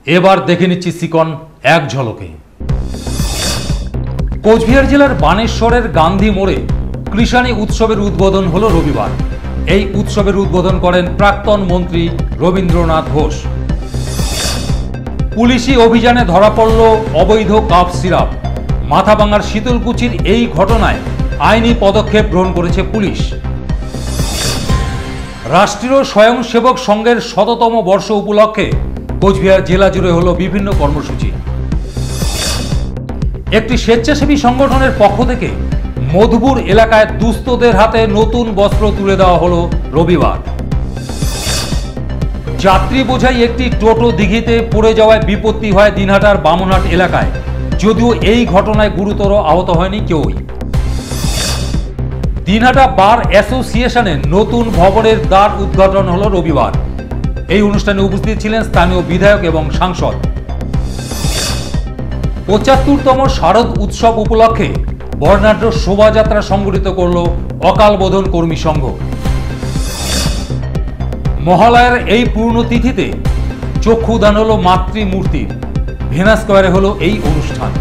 এবার দেখে নিচ্ছি সিকন এক ঝলকে। কোচবিহার জেলার বানেশ্বরের গান্ধী মোড়ে কৃষাণী উৎসবের উদ্বোধন হলো রবিবার। এই উৎসবের উদ্বোধন করেন প্রাক্তন মন্ত্রী রবীন্দ্রনাথ ঘোষ। পুলিশি অভিযানে ধরা পড়ল অবৈধ কাপ সিরাপ। মাথাভাঙার শীতলকুচির এই ঘটনায় আইনি পদক্ষেপ গ্রহণ করেছে পুলিশ। রাষ্ট্রীয় স্বয়ংসেবক সংঘের ১০০তম বর্ষ উপলক্ষে কোচবিহার জেলা জুড়ে হলো বিভিন্ন কর্মসূচি। একটি স্বেচ্ছাসেবী সংগঠনের পক্ষ থেকে মধুপুর এলাকায় দুস্থদের হাতে নতুন বস্ত্র তুলে দেওয়া হলো রবিবার। যাত্রী বোঝাই একটি টোটো দিঘিতে পড়ে যাওয়ায় বিপত্তি হয় দিনহাটার বামনহাট এলাকায়, যদিও এই ঘটনায় গুরুতর আহত হয়নি কেউই। দিনহাটা বার অ্যাসোসিয়েশনের নতুন ভবনের দ্বার উদ্ঘাটন হলো রবিবার। এই অনুষ্ঠানে উপস্থিত ছিলেন স্থানীয় বিধায়ক এবং সাংসদ। ৭৫তম শারদ উৎসব উপলক্ষে বর্ণাঢ্য শোভাযাত্রা সংগঠিত করল অকাল বোধন কর্মী সংঘ। মহালয়ার এই পূর্ণতিথিতে চক্ষুদান হলো মাতৃমূর্তির। ভেনা স্কয়ারে হলো এই অনুষ্ঠান।